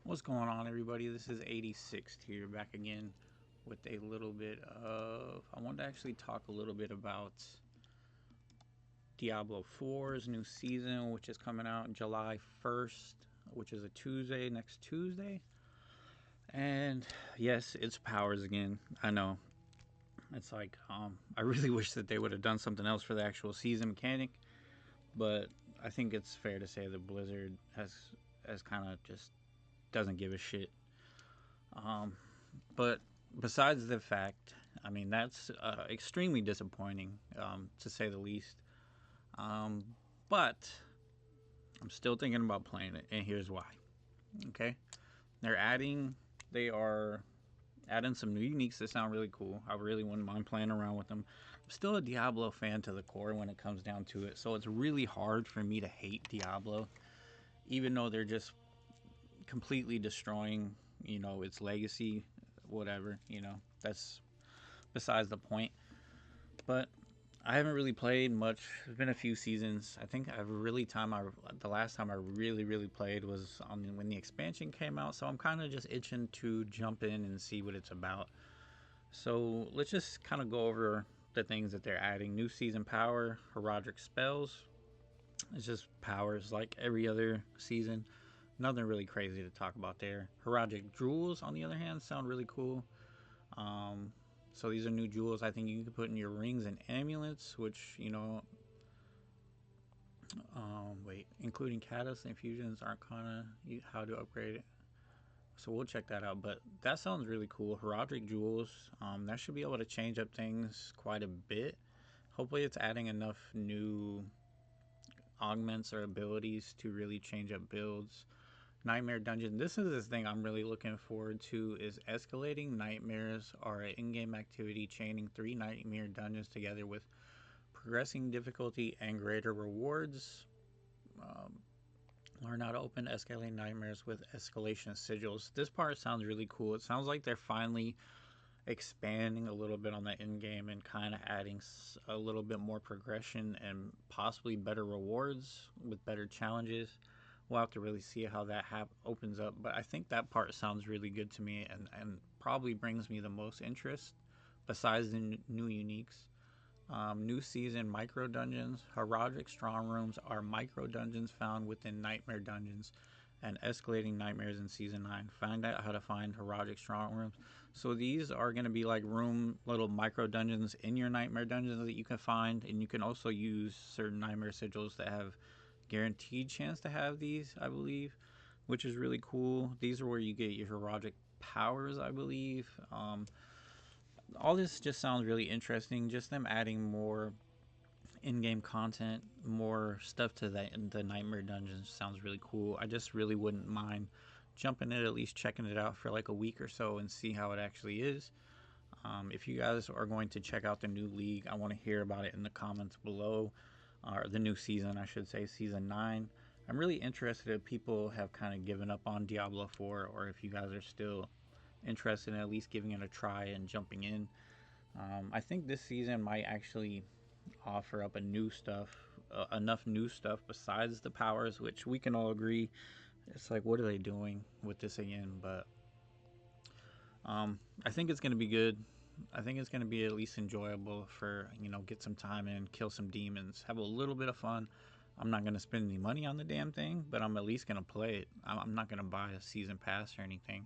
What's going on, everybody? This is 86th here, back again with a little bit of. I wanted to actually talk a little bit about Diablo 4's new season, which is coming out July 1st, which is a Tuesday, next Tuesday. And yes, it's powers again. I know. It's like, I really wish that they would have done something else for the actual season mechanic, but I think it's fair to say that Blizzard has kind of just doesn't give a shit. Um, But besides the fact, I mean, that's extremely disappointing, to say the least. Um, but I'm still thinking about playing it, and here's why. Okay, they're adding, they are adding some new uniques that sound really cool. I really wouldn't mind playing around with them. I'm still a Diablo fan to the core when it comes down to it, so it's really hard for me to hate Diablo, even though they're just completely destroying, its legacy, whatever. That's besides the point. But I haven't really played much. It's been a few seasons. I think the last time I really played was on when the expansion came out. So I'm kind of just itching to jump in and see what it's about. So let's just kind of go over the things that they're adding. New season power, heraldic spells. It's just powers like every other season. Nothing really crazy to talk about there. Heraldic jewels, on the other hand, sound really cool. Um, so these are new jewels I think you can put in your rings and amulets, which, including catalyst infusions, arcana, how to upgrade it. So we'll check that out. But that sounds really cool. Heraldic jewels, that should be able to change up things quite a bit. Hopefully, it's adding enough new augments or abilities to really change up builds. Nightmare Dungeon. This is the thing I'm really looking forward to is escalating nightmares are an in-game activity chaining 3 nightmare dungeons together with progressing difficulty and greater rewards. Um, Learn how to open escalating nightmares with escalation sigils. This part sounds really cool. It sounds like they're finally expanding a little bit on the in-game and kind of adding a little bit more progression and possibly better rewards with better challenges. We'll have to really see how that opens up, but I think that part sounds really good to me and probably brings me the most interest besides the new uniques. New season micro dungeons. Heraldic strong rooms are micro dungeons found within nightmare dungeons and escalating nightmares in season 9. Find out how to find heraldic strong rooms. So these are going to be like little micro dungeons in your nightmare dungeons that you can find, and you can also use certain nightmare sigils that have guaranteed chance to have these, I believe, which is really cool. These are where you get your heraldic powers, I believe. All this just sounds really interesting. Just them adding more in-game content, more stuff to the nightmare dungeons sounds really cool. I just really wouldn't mind jumping in, at least checking it out for like a week or so and see how it actually is. If you guys are going to check out the new league, I want to hear about it in the comments below, or the new season, I should say, season 9. I'm really interested if people have kind of given up on Diablo 4 or if you guys are still interested in at least giving it a try and jumping in. I think this season might actually offer up enough new stuff besides the powers, which we can all agree. It's like, what are they doing with this again? But I think it's going to be good. I think it's going to be at least enjoyable for, get some time in, kill some demons, have a little bit of fun. I'm not going to spend any money on the damn thing, but I'm at least going to play it. I'm not going to buy a season pass or anything.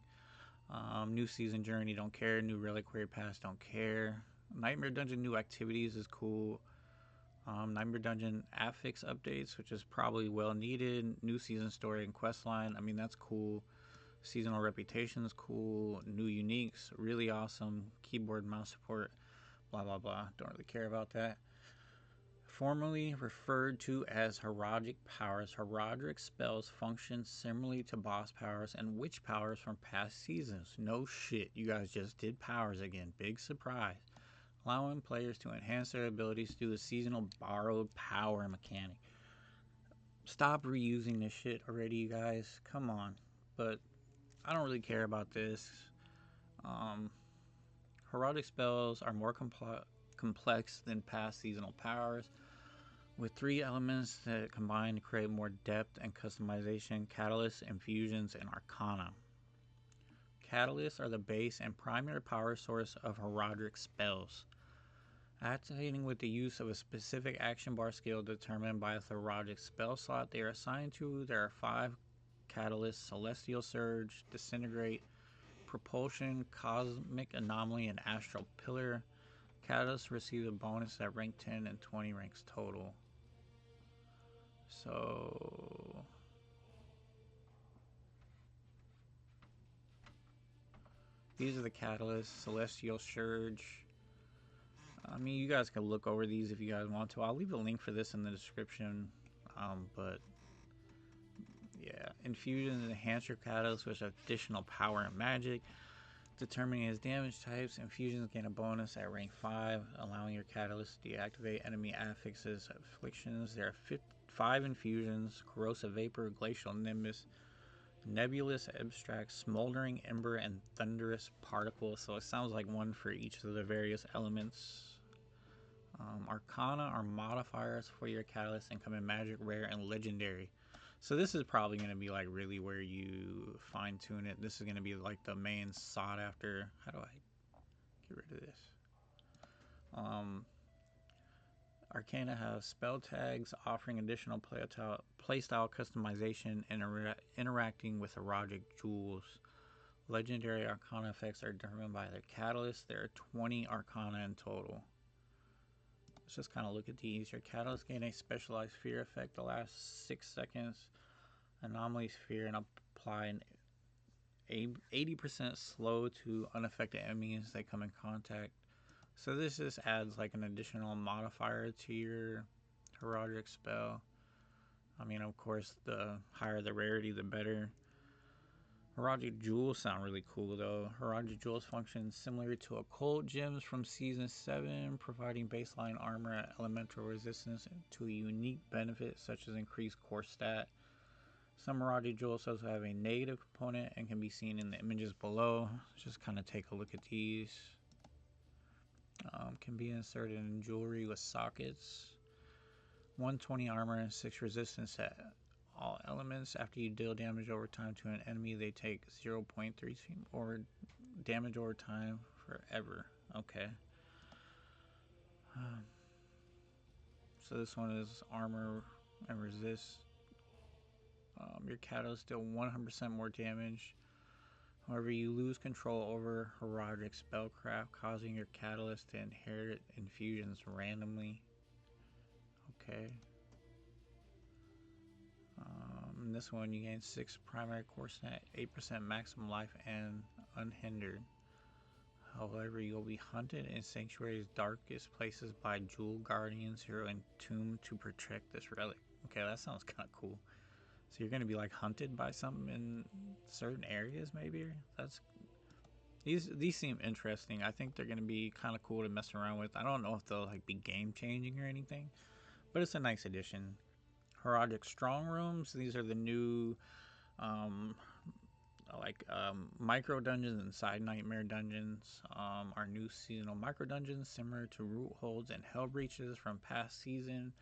New season journey, don't care. New reliquary pass, don't care. Nightmare Dungeon new activities is cool. Nightmare Dungeon affix updates, which is probably well needed. New season story and quest line. I mean, that's cool. Seasonal reputation is cool. New uniques, really awesome. Keyboard, mouse support, blah, blah, blah. Don't really care about that. Formerly referred to as heraldic powers, heraldic spells function similarly to boss powers and witch powers from past seasons. No shit, you guys just did powers again. Big surprise. Allowing players to enhance their abilities through the seasonal borrowed power mechanic. Stop reusing this shit already, you guys. Come on. But I don't really care about this. Um, Heraldic spells are more complex than past seasonal powers, with 3 elements that combine to create more depth and customization: catalyst, infusions, and arcana. Catalysts are the base and primary power source of heraldic spells. Activating with the use of a specific action bar skill determined by the heraldic spell slot they are assigned to, there are 5 catalysts: Celestial Surge, Disintegrate, Propulsion, Cosmic Anomaly, and Astral Pillar. Catalysts receive a bonus at rank 10 and 20 ranks total. So these are the catalysts: Celestial Surge. I mean, you guys can look over these if you guys want to. I'll leave a link for this in the description. But yeah, infusions enhance your catalyst with additional power and magic. Determining its damage types, infusions gain a bonus at rank 5, allowing your catalyst to deactivate enemy affixes, afflictions. There are 5 infusions: Corrosive Vapor, Glacial Nimbus, Nebulous Abstract, Smoldering Ember, and Thunderous Particle. So it sounds like one for each of the various elements. Arcana are modifiers for your catalyst and come in magic, rare, and legendary. So this is probably going to be like really where you fine tune it. This is going to be like the main sought after. How do I get rid of this? Arcana have spell tags offering additional playstyle customization and interacting with erotic jewels. Legendary Arcana effects are determined by their catalyst. There are 20 Arcana in total. Let's just kind of look at these. Your catalyst gain a specialized fear effect the last 6 seconds. Anomaly sphere and apply an 80% slow to unaffected enemies that come in contact. So this just adds like an additional modifier to your heraldic spell. I mean, of course, the higher the rarity, the better. Heraldic jewels sound really cool though. Heraldic jewels function similar to occult gems from season 7, providing baseline armor and elemental resistance to a unique benefit such as increased core stat. Some heraldic jewels also have a negative component and can be seen in the images below. Let's just kind of take a look at these. Can be inserted in jewelry with sockets. 120 armor and 6 resistance at all elements. After you deal damage over time to an enemy, they take 0.3 or damage over time forever. Okay. So this one is armor and resist. Your catalyst deal 100% more damage. However, you lose control over heraldic spellcraft, causing your catalyst to inherit infusions randomly. Okay. In this one, you gain 6 primary core stat, 8% maximum life, and unhindered. However, you'll be hunted in Sanctuary's darkest places by Jewel Guardians who are entombed to protect this relic. Okay, that sounds kind of cool. So you're gonna be like hunted by something in certain areas, maybe. These seem interesting. I think they're gonna be kind of cool to mess around with. I don't know if they'll like be game changing or anything, but it's a nice addition. Heraldic strong rooms. These are the new micro dungeons and side nightmare dungeons. Our new seasonal micro dungeons similar to root holds and hell breaches from past season.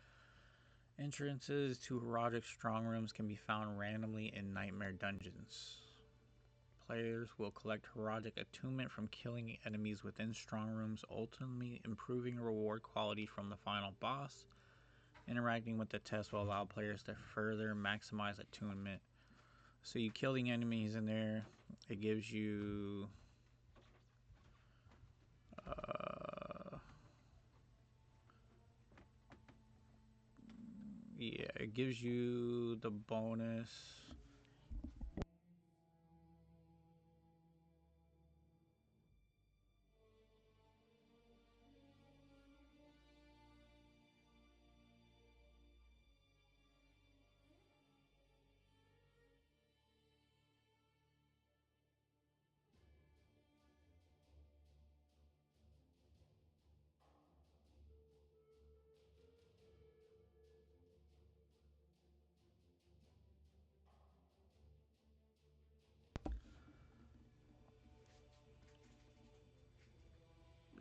Entrances to heraldic strong rooms can be found randomly in nightmare dungeons. Players will collect heraldic attunement from killing enemies within strong rooms, ultimately improving reward quality from the final boss. Interacting with the test will allow players to further maximize attunement. So you killing enemies in there, it gives you it gives you the bonus.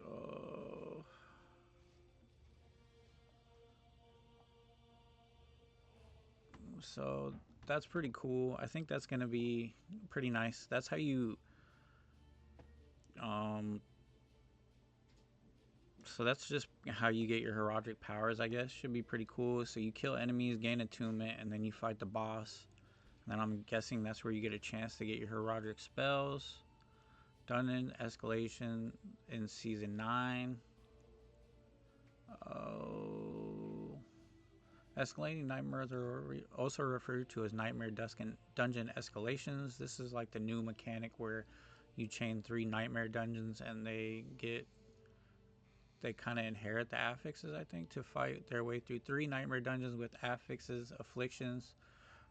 Uh, so that's pretty cool. I think that's gonna be pretty nice. That's how you Um, so that's just how you get your heraldic powers, I guess. Should be pretty cool. So you kill enemies, gain attunement, and then you fight the boss. And then I'm guessing that's where you get a chance to get your heraldic spells. Dungeon escalation in season 9. Oh. Escalating nightmares are also referred to as nightmare dungeon escalations. This is like the new mechanic where you chain 3 nightmare dungeons and they kind of inherit the affixes, I think, to fight their way through 3 nightmare dungeons with affixes, afflictions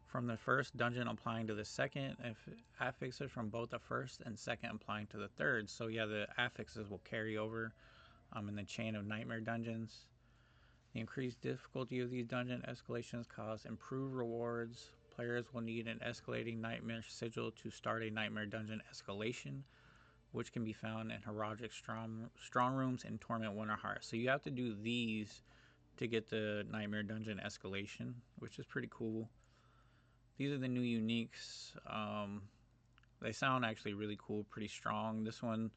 from the first dungeon applying to the second, if affixes from both the first and second applying to the third. So yeah, the affixes will carry over in the chain of nightmare dungeons. The increased difficulty of these dungeon escalations cause improved rewards. Players will need an escalating nightmare sigil to start a nightmare dungeon escalation, which can be found in heraldic strong rooms in Torment Winterheart. So you have to do these to get the nightmare dungeon escalation, which is pretty cool. These are the new uniques. They sound actually really cool, pretty strong. This one,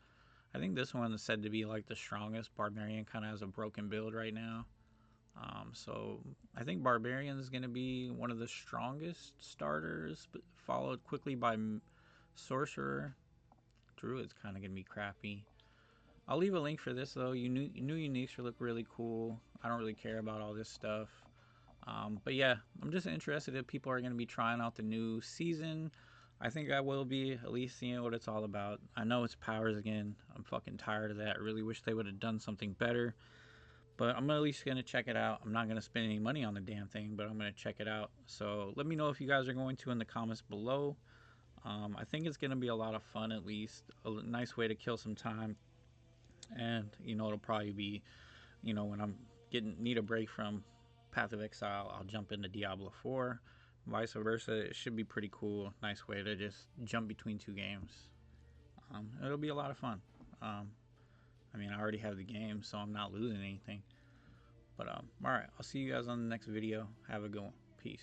I think this one is said to be like the strongest. Barbarian kind of has a broken build right now. So I think Barbarian is going to be one of the strongest starters, but followed quickly by Sorcerer. Druid's kind of going to be crappy. I'll leave a link for this though. New uniques look really cool. I don't really care about all this stuff. But yeah, I'm just interested if people are going to be trying out the new season. I think I will be at least seeing what it's all about. I know it's powers again. I'm fucking tired of that. I really wish they would have done something better. But I'm at least going to check it out. I'm not going to spend any money on the damn thing, but I'm going to check it out. So let me know if you guys are going to in the comments below. I think it's going to be a lot of fun, at least. A nice way to kill some time. And, it'll probably be, when I'm need a break from Path of Exile, I'll jump into Diablo 4. Vice versa. It should be pretty cool. Nice way to just jump between 2 games. It'll be a lot of fun. I already have the game, so I'm not losing anything. But, alright, I'll see you guys on the next video. Have a good one. Peace.